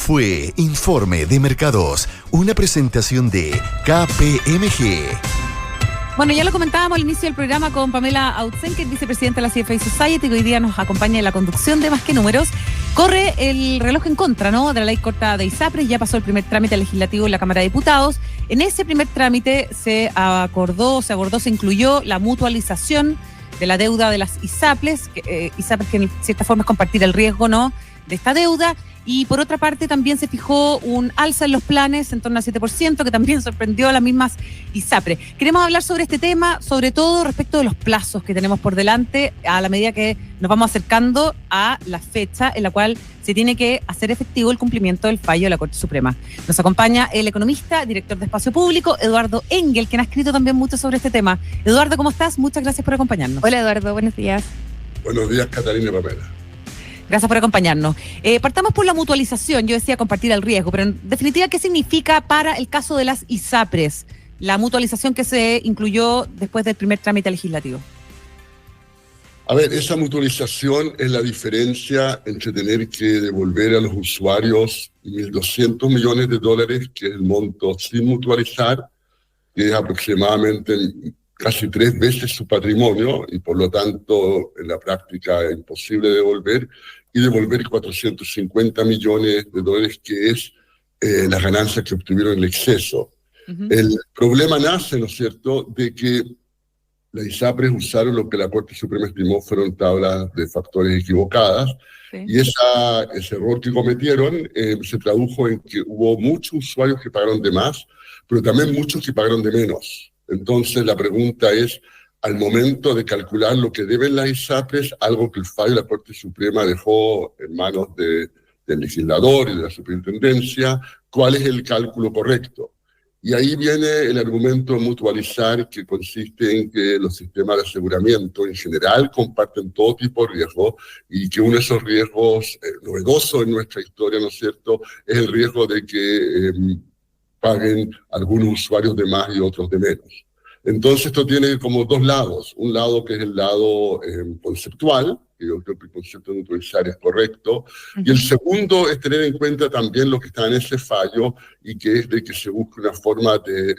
fue Informe de Mercados, una presentación de KPMG. Bueno, ya lo comentábamos al inicio del programa con Pamela Autzenker, vicepresidenta de la CFA Society, que hoy día nos acompaña en la conducción de Más que Números. Corre el reloj en contra, ¿no?, de la ley corta de ISAPRES. Ya pasó el primer trámite legislativo en la Cámara de Diputados. En ese primer trámite se incluyó la mutualización de la deuda de las ISAPRES, que en cierta forma es compartir el riesgo, ¿no?, de esta deuda. Y por otra parte también se fijó un alza en los planes en torno al 7%, que también sorprendió a las mismas ISAPRES. Queremos hablar sobre este tema, sobre todo respecto de los plazos que tenemos por delante a la medida que nos vamos acercando a la fecha en la cual se tiene que hacer efectivo el cumplimiento del fallo de la Corte Suprema. Nos acompaña el economista, director de Espacio Público, Eduardo Engel, quien ha escrito también mucho sobre este tema. Eduardo, ¿cómo estás? Muchas gracias por acompañarnos. Hola, Eduardo, buenos días. Buenos días, Catalina y Pamela. Gracias por acompañarnos. Partamos por la mutualización. Yo decía compartir el riesgo, pero en definitiva, ¿qué significa para el caso de las ISAPRES la mutualización que se incluyó después del primer trámite legislativo? A ver, esa mutualización es la diferencia entre tener que devolver a los usuarios $1.200 millones, que es el monto sin mutualizar, que es aproximadamente casi 3 veces su patrimonio y por lo tanto en la práctica es imposible devolver, y devolver $450 millones, que es las ganancias que obtuvieron en el exceso. Uh-huh. El problema nace, ¿no es cierto?, de que las ISAPRES usaron lo que la Corte Suprema estimó fueron tablas de factores equivocadas, sí. Y ese error que cometieron se tradujo en que hubo muchos usuarios que pagaron de más, pero también muchos que pagaron de menos. Entonces la pregunta es, al momento de calcular lo que deben las ISAPRES, algo que el fallo de la Corte Suprema dejó en manos del legislador y de la superintendencia, ¿cuál es el cálculo correcto? Y ahí viene el argumento de mutualizar, que consiste en que los sistemas de aseguramiento en general comparten todo tipo de riesgos, y que uno de esos riesgos novedosos en nuestra historia, ¿no es cierto?, es el riesgo de que paguen algunos usuarios de más y otros de menos. Entonces esto tiene como dos lados. Un lado que es el lado conceptual, que yo creo que el concepto de mutualizar es correcto, y el segundo es tener en cuenta también lo que está en ese fallo, y que es de que se busque una forma de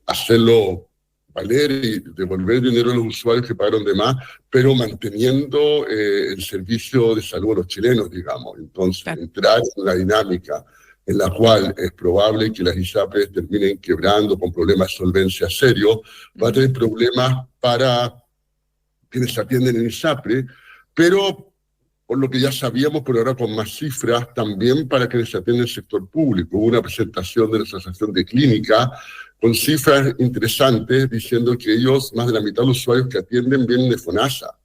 hacerlo valer y devolver dinero a los usuarios que pagaron de más, pero manteniendo el servicio de salud a los chilenos, digamos. Entonces, entrar en una dinámica en la cual es probable que las ISAPRES terminen quebrando con problemas de solvencia serios, va a tener problemas para quienes atienden en ISAPRES, pero por lo que ya sabíamos, pero ahora con más cifras, también para quienes atienden en el sector público. Hubo una presentación de la Asociación de Clínica con cifras interesantes diciendo que ellos, más de la mitad de los usuarios que atienden, vienen de FONASA.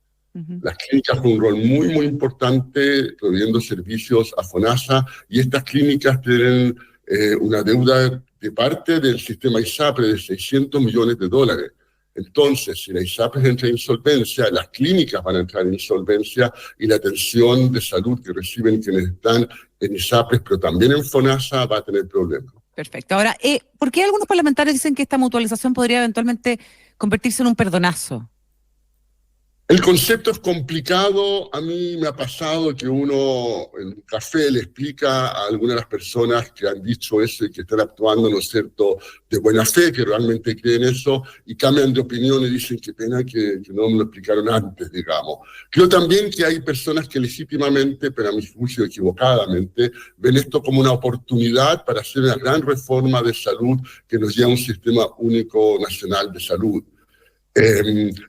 Las clínicas juegan un rol muy, muy importante proveyendo servicios a FONASA, y estas clínicas tienen una deuda de parte del sistema ISAPRES de $600 millones. Entonces, si la ISAPRES entra en insolvencia, las clínicas van a entrar en insolvencia, y la atención de salud que reciben quienes están en ISAPRES, pero también en FONASA, va a tener problemas. Perfecto. Ahora, ¿por qué algunos parlamentarios dicen que esta mutualización podría eventualmente convertirse en un perdonazo? El concepto es complicado. A mí me ha pasado que uno en un café le explica a algunas de las personas que han dicho eso y que están actuando, ¿no es cierto?, de buena fe, que realmente creen eso, y cambian de opinión y dicen qué pena que no me lo explicaron antes, digamos. Creo también que hay personas que legítimamente, pero a mi juicio equivocadamente, ven esto como una oportunidad para hacer una gran reforma de salud que nos lleve a un sistema único nacional de salud.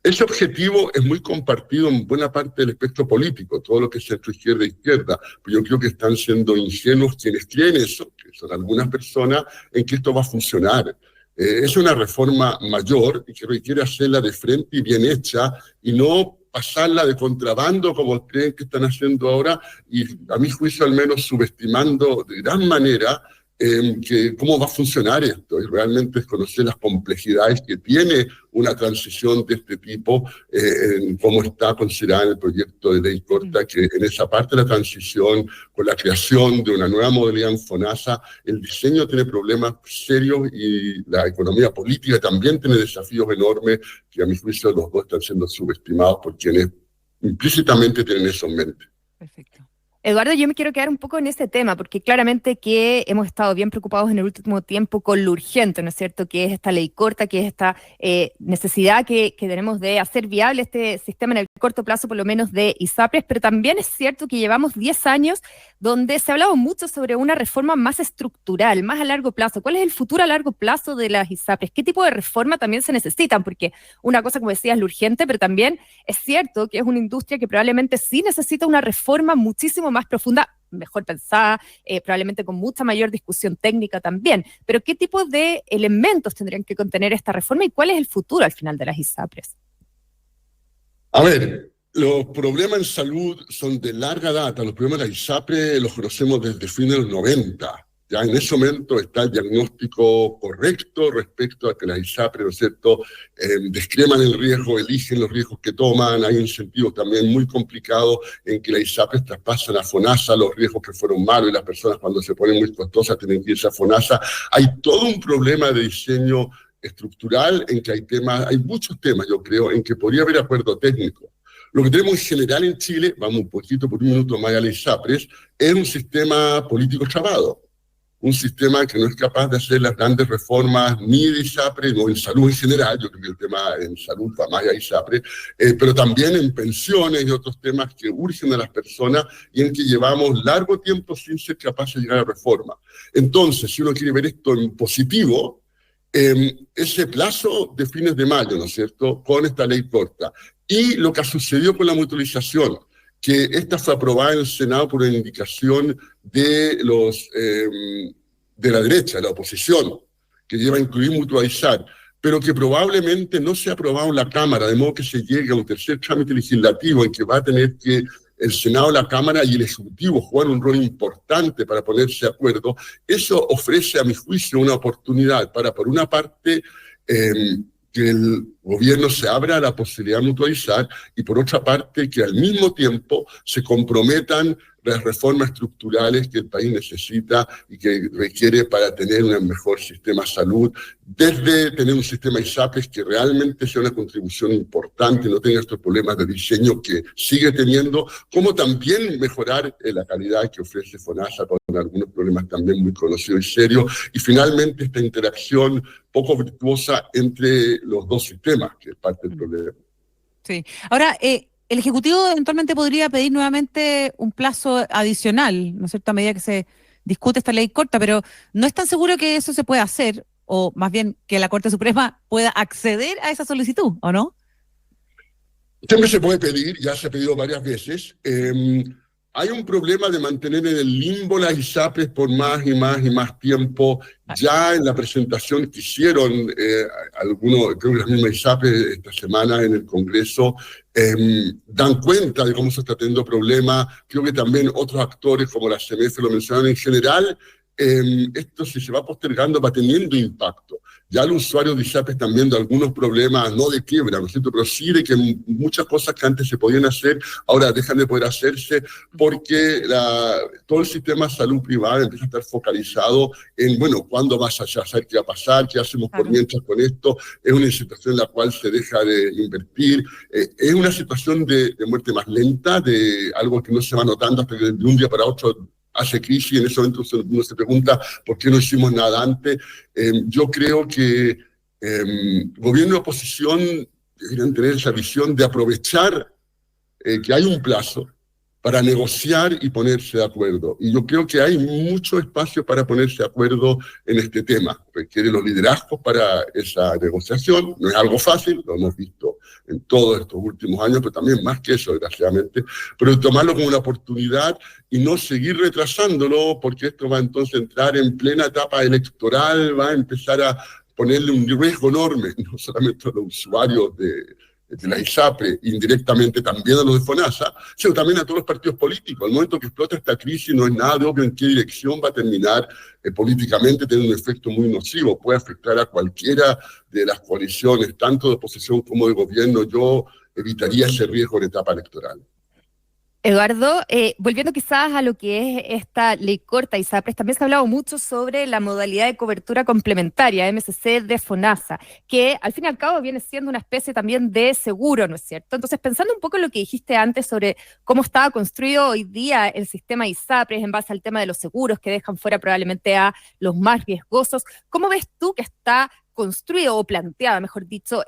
Ese objetivo es muy compartido en buena parte del espectro político, todo lo que es centro-izquierda e izquierda, pero yo creo que están siendo ingenuos quienes creen eso, que son algunas personas, en que esto va a funcionar. Es una reforma mayor y que requiere hacerla de frente y bien hecha, y no pasarla de contrabando como creen que están haciendo ahora, y a mi juicio al menos subestimando de gran manera que cómo va a funcionar esto, y realmente es conocer las complejidades que tiene una transición de este tipo, en cómo está considerada en el proyecto de ley corta, que en esa parte de la transición, con la creación de una nueva modalidad en FONASA, el diseño tiene problemas serios y la economía política también tiene desafíos enormes, que a mi juicio los dos están siendo subestimados por quienes implícitamente tienen eso en mente. Perfecto. Eduardo, yo me quiero quedar un poco en este tema, porque claramente que hemos estado bien preocupados en el último tiempo con lo urgente, ¿no es cierto?, que es esta ley corta, que es esta necesidad que tenemos de hacer viable este sistema en el corto plazo, por lo menos de ISAPRES, pero también es cierto que llevamos 10 años donde se ha hablado mucho sobre una reforma más estructural, más a largo plazo. ¿Cuál es el futuro a largo plazo de las ISAPRES? ¿Qué tipo de reforma también se necesitan? Porque una cosa, como decías, es lo urgente, pero también es cierto que es una industria que probablemente sí necesita una reforma muchísimo más profunda, mejor pensada, probablemente con mucha mayor discusión técnica también. Pero ¿qué tipo de elementos tendrían que contener esta reforma y cuál es el futuro al final de las ISAPRES? A ver, los problemas en salud son de larga data. Los problemas de la ISAPRE los conocemos desde fines de los 90. Ya en ese momento está el diagnóstico correcto respecto a que las ISAPRE, ¿no es cierto?, descreman el riesgo, eligen los riesgos que toman. Hay incentivos también muy complicados en que las ISAPRE traspasan a FONASA los riesgos que fueron malos y las personas cuando se ponen muy costosas tienen que irse a FONASA. Hay todo un problema de diseño estructural en que hay muchos temas, yo creo, en que podría haber acuerdo técnico. Lo que tenemos en general en Chile, vamos un poquito por un minuto más a las ISAPRES, es un sistema político trabado. Un sistema que no es capaz de hacer las grandes reformas ni de ISAPRE, no en salud en general, yo creo que el tema en salud va más allá de ISAPRE, pero también en pensiones y otros temas que urgen a las personas y en que llevamos largo tiempo sin ser capaces de llegar a reforma. Entonces, si uno quiere ver esto en positivo, ese plazo de fines de mayo, ¿no es cierto?, con esta ley corta, y lo que sucedió con la mutualización, que esta fue aprobada en el Senado por una indicación de la derecha, de la oposición, que lleva a incluir mutualizar, pero que probablemente no se ha aprobado en la Cámara, de modo que se llegue a un tercer trámite legislativo en que va a tener que el Senado, la Cámara y el Ejecutivo jugar un rol importante para ponerse de acuerdo. Eso ofrece, a mi juicio, una oportunidad para, por una parte, que el gobierno se abra a la posibilidad de mutualizar y, por otra parte, que al mismo tiempo se comprometan las reformas estructurales que el país necesita y que requiere para tener un mejor sistema de salud, desde tener un sistema ISAPRES que realmente sea una contribución importante, no tenga estos problemas de diseño que sigue teniendo, como también mejorar la calidad que ofrece FONASA con algunos problemas también muy conocidos y serios, y finalmente esta interacción poco virtuosa entre los dos sistemas, que es parte del problema. Sí. Ahora, el Ejecutivo eventualmente podría pedir nuevamente un plazo adicional, ¿no es cierto?, a medida que se discute esta ley corta, pero no es tan seguro que eso se pueda hacer, o más bien que la Corte Suprema pueda acceder a esa solicitud, ¿o no? Siempre se puede pedir, ya se ha pedido varias veces. Hay un problema de mantener en el limbo las ISAPRES por más y más y más tiempo. Ya en la presentación que hicieron algunos, creo que las mismas ISAPRES esta semana en el Congreso, dan cuenta de cómo se está teniendo problemas. Creo que también otros actores como la CMF lo mencionaron en general. Esto, si se va postergando, va teniendo impacto. Ya los usuarios de ISAPRES están viendo algunos problemas, no de quiebra, ¿no es cierto?, pero sí de que muchas cosas que antes se podían hacer, ahora dejan de poder hacerse porque todo el sistema de salud privada empieza a estar focalizado en, bueno, ¿cuándo vas a saber qué va a pasar? ¿Qué hacemos por mientras con esto? Es una situación en la cual se deja de invertir. Es una situación de muerte más lenta, de algo que no se va notando hasta que de un día para otro hace crisis, y en ese momento uno se pregunta por qué no hicimos nada antes. Yo creo que gobierno y oposición deberían tener esa visión de aprovechar que hay un plazo para negociar y ponerse de acuerdo. Y yo creo que hay mucho espacio para ponerse de acuerdo en este tema. Requiere los liderazgos para esa negociación. No es algo fácil, lo hemos visto en todos estos últimos años, pero también más que eso, desgraciadamente. Pero tomarlo como una oportunidad y no seguir retrasándolo, porque esto va entonces a entrar en plena etapa electoral, va a empezar a ponerle un riesgo enorme, no solamente a los usuarios de la ISAPRE, indirectamente también a los de FONASA, sino también a todos los partidos políticos. Al momento que explota esta crisis no es nada de obvio en qué dirección va a terminar políticamente, tiene un efecto muy nocivo, puede afectar a cualquiera de las coaliciones, tanto de oposición como de gobierno. Yo evitaría ese riesgo en etapa electoral. Eduardo, volviendo quizás a lo que es esta ley corta, ISAPRES, también se ha hablado mucho sobre la modalidad de cobertura complementaria, MSC de FONASA, que al fin y al cabo viene siendo una especie también de seguro, ¿no es cierto? Entonces, pensando un poco en lo que dijiste antes sobre cómo estaba construido hoy día el sistema ISAPRES en base al tema de los seguros que dejan fuera probablemente a los más riesgosos, ¿cómo ves tú que está construido o planteada, mejor dicho,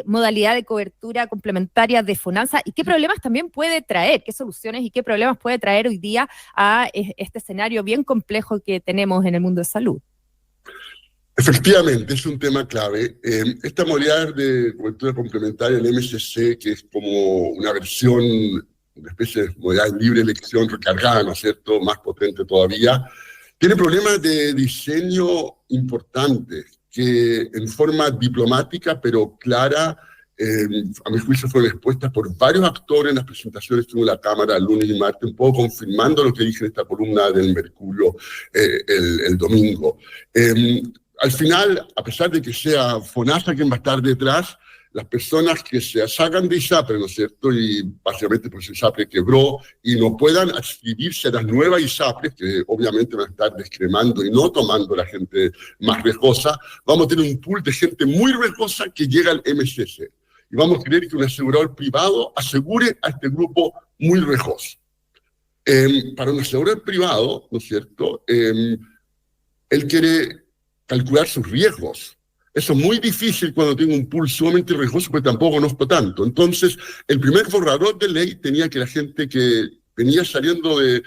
modalidad de cobertura complementaria de FONASA y qué problemas también puede traer, qué soluciones y qué problemas puede traer hoy día a este escenario bien complejo que tenemos en el mundo de salud? Efectivamente, es un tema clave. Esta modalidad de cobertura complementaria, el MSC, que es como una versión, una especie de modalidad de libre elección recargada, ¿no es cierto?, más potente todavía, tiene problemas de diseño importantes que en forma diplomática pero clara, a mi juicio fueron expuestas por varios actores en las presentaciones que tuvo en la Cámara el lunes y martes, un poco confirmando lo que dije en esta columna del Mercurio el domingo. Al final, a pesar de que sea FONASA quien va a estar detrás, las personas que se sacan de ISAPRE, ¿no es cierto?, y básicamente pues ISAPRE quebró y no puedan adscribirse a las nuevas ISAPRES, que obviamente van a estar descremando y no tomando la gente más riesgosa, vamos a tener un pool de gente muy riesgosa que llega al MSC. Y vamos a querer que un asegurador privado asegure a este grupo muy riesgoso. Para un asegurador privado, ¿no es cierto?, él quiere calcular sus riesgos. Eso es muy difícil cuando tengo un pool sumamente riesgoso, porque tampoco conozco tanto. Entonces, el primer borrador de ley tenía que la gente que venía saliendo de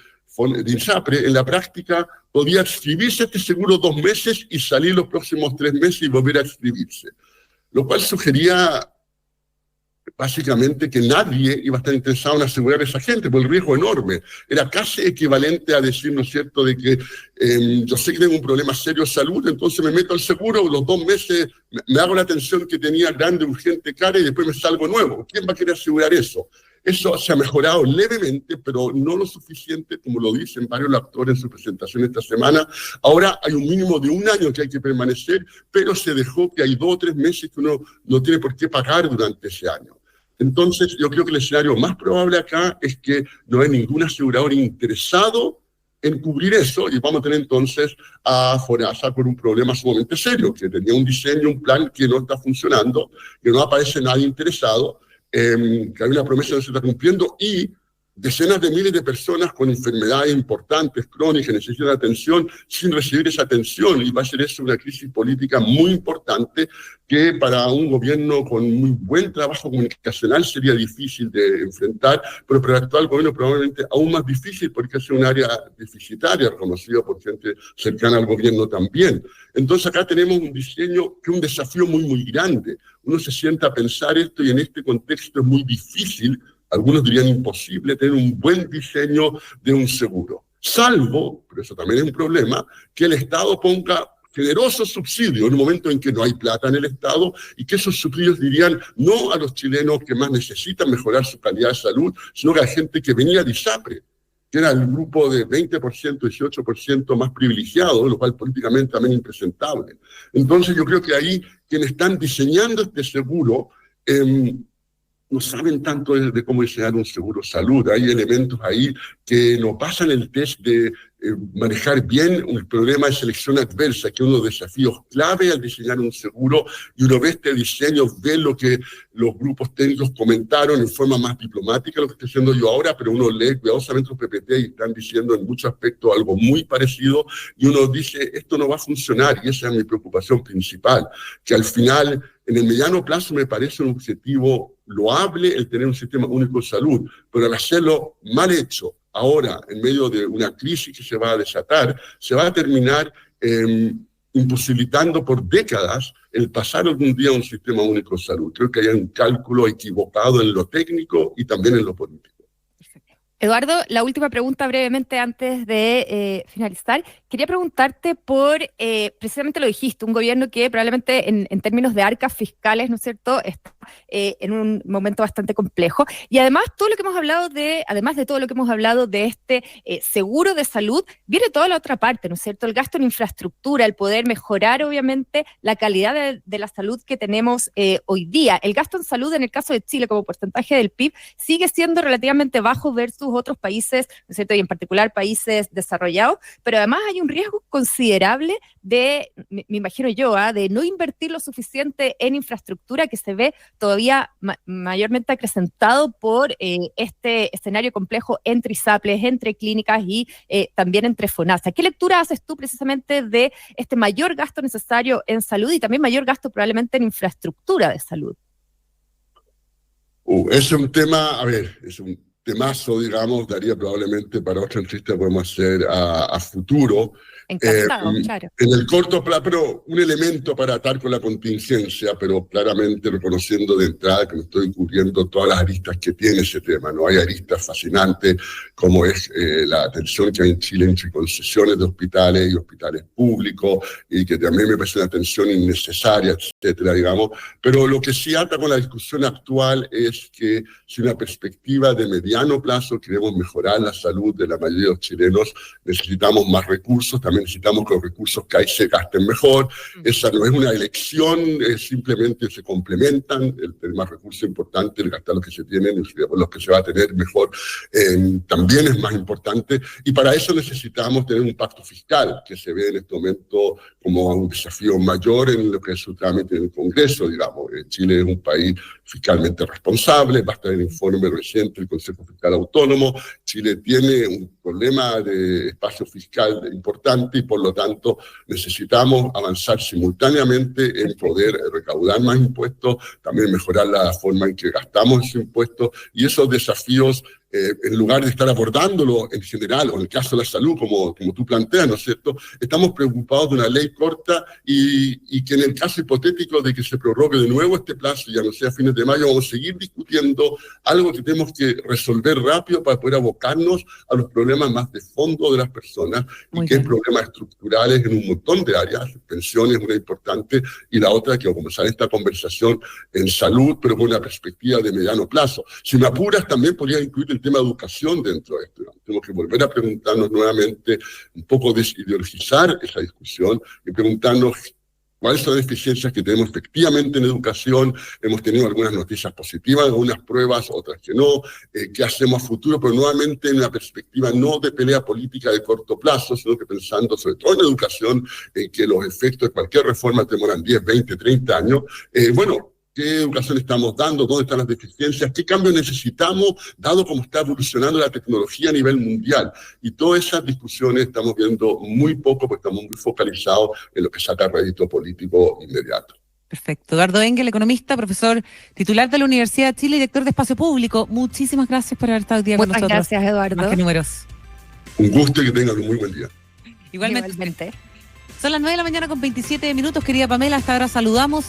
ISAPRE, en la práctica, podía adscribirse a este seguro 2 meses y salir los próximos 3 meses y volver a adscribirse. Lo cual sugería básicamente que nadie iba a estar interesado en asegurar a esa gente, por el riesgo enorme. Era casi equivalente a decir, ¿no es cierto?, de que yo sé que tengo un problema serio de salud, entonces me meto al seguro, los 2 meses me hago la atención que tenía grande, urgente, cara, y después me salgo nuevo. ¿Quién va a querer asegurar eso? Eso se ha mejorado levemente, pero no lo suficiente, como lo dicen varios actores en su presentación esta semana. Ahora hay un mínimo de 1 año que hay que permanecer, pero se dejó que hay 2 o 3 meses que uno no tiene por qué pagar durante ese año. Entonces, yo creo que el escenario más probable acá es que no hay ningún asegurador interesado en cubrir eso, y vamos a tener entonces a FONASA con un problema sumamente serio, que tenía un diseño, un plan que no está funcionando, que no aparece nadie interesado, que hay una promesa que no se está cumpliendo, y decenas de miles de personas con enfermedades importantes, crónicas, necesitan atención, sin recibir esa atención, y va a ser eso una crisis política muy importante que para un gobierno con muy buen trabajo comunicacional sería difícil de enfrentar, pero para el actual gobierno probablemente aún más difícil porque es un área deficitaria, reconocida por gente cercana al gobierno también. Entonces acá tenemos un diseño que es un desafío muy, muy grande. Uno se sienta a pensar esto y en este contexto es muy difícil, algunos dirían imposible, tener un buen diseño de un seguro. Salvo, pero eso también es un problema, que el Estado ponga generosos subsidios en un momento en que no hay plata en el Estado y que esos subsidios dirían no a los chilenos que más necesitan mejorar su calidad de salud, sino a la gente que venía de ISAPRE, que era el grupo de 20%, 18% más privilegiado, lo cual políticamente también impresentable. Entonces yo creo que ahí quienes están diseñando este seguro no saben tanto de cómo diseñar un seguro salud. Hay elementos ahí que no pasan el test de manejar bien un problema de selección adversa, que es uno de los desafíos clave al diseñar un seguro, y uno ve este diseño, ve lo que los grupos técnicos comentaron en forma más diplomática, lo que estoy haciendo yo ahora, pero uno lee cuidadosamente los PPT y están diciendo en muchos aspectos algo muy parecido, y uno dice, esto no va a funcionar, y esa es mi preocupación principal, que al final, en el mediano plazo me parece un objetivo loable el tener un sistema único de salud, pero al hacerlo mal hecho, ahora, en medio de una crisis que se va a desatar, se va a terminar imposibilitando por décadas el pasar algún día a un sistema único de salud. Creo que hay un cálculo equivocado en lo técnico y también en lo político. Eduardo, la última pregunta brevemente antes de finalizar. Quería preguntarte por, precisamente lo dijiste, un gobierno que probablemente en términos de arcas fiscales, ¿no es cierto?, está en un momento bastante complejo. Y además, además de todo lo que hemos hablado de este seguro de salud, viene toda la otra parte, ¿no es cierto?, el gasto en infraestructura, el poder mejorar, obviamente, la calidad de la salud que tenemos hoy día. El gasto en salud, en el caso de Chile, como porcentaje del PIB, sigue siendo relativamente bajo versus otros países, ¿no es cierto?, y en particular países desarrollados, pero además hay un riesgo considerable de, me imagino yo, de no invertir lo suficiente en infraestructura, que se ve todavía mayormente acrecentado por este escenario complejo entre ISAPRES, entre clínicas y también entre FONASA. ¿Qué lectura haces tú precisamente de este mayor gasto necesario en salud y también mayor gasto probablemente en infraestructura de salud? Es un tema, es un temazo, digamos, daría probablemente para otra entrevista que podemos hacer a futuro. Encantado, claro. En el corto plazo, pero un elemento para atar con la contingencia, pero claramente reconociendo de entrada que me estoy cubriendo todas las aristas que tiene ese tema, ¿no? Hay aristas fascinantes, como es la tensión que hay en Chile entre concesiones de hospitales y hospitales públicos, y que también me parece una tensión innecesaria, etcétera, digamos. Pero lo que sí ata con la discusión actual es que si una perspectiva de mediano plazo queremos mejorar la salud de la mayoría de los chilenos, necesitamos más recursos, también necesitamos que los recursos que hay se gasten mejor. Esa no es una elección, simplemente se complementan. El tener más recursos es importante, el gastar los que se tienen, los que se va a tener mejor, también es más importante. Y para eso necesitamos tener un pacto fiscal, que se ve en este momento como un desafío mayor en lo que es su trámite en el Congreso, digamos. Chile es un país fiscalmente responsable, basta el informe reciente del Consejo Fiscal Autónomo. Chile tiene un problema de espacio fiscal importante y por lo tanto necesitamos avanzar simultáneamente en poder recaudar más impuestos, también mejorar la forma en que gastamos esos impuestos, y esos desafíos, en lugar de estar abordándolo en general, o en el caso de la salud, como tú planteas, ¿no es cierto?, estamos preocupados de una ley corta y que en el caso hipotético de que se prorrogue de nuevo este plazo, ya no sea a fines de mayo, vamos a seguir discutiendo algo que tenemos que resolver rápido para poder abocarnos a los problemas más de fondo de las personas, y que hay problemas estructurales en un montón de áreas. Pensiones una importante, y la otra que vamos a comenzar esta conversación en salud, pero con una perspectiva de mediano plazo. Si me apuras, también podría incluir el tema de educación dentro de esto. Tenemos que volver a preguntarnos nuevamente, un poco desideologizar esa discusión y preguntarnos cuáles son las deficiencias que tenemos efectivamente en educación. Hemos tenido algunas noticias positivas, algunas pruebas, otras que no. ¿Qué hacemos a futuro? Pero nuevamente en una perspectiva no de pelea política de corto plazo, sino que pensando sobre todo en educación, en que los efectos de cualquier reforma demoran 10, 20, 30 años. ¿Qué educación estamos dando? ¿Dónde están las deficiencias? ¿Qué cambios necesitamos, dado cómo está evolucionando la tecnología a nivel mundial? Y todas esas discusiones estamos viendo muy poco, porque estamos muy focalizados en lo que saca rédito político inmediato. Perfecto. Eduardo Engel, economista, profesor titular de la Universidad de Chile y director de Espacio Público. Muchísimas gracias por haber estado hoy día con nosotros. Muchas gracias, Eduardo. Más que números. Un gusto y que tengan un muy buen día. Igualmente. Son las 9:27 a.m, querida Pamela. Hasta ahora saludamos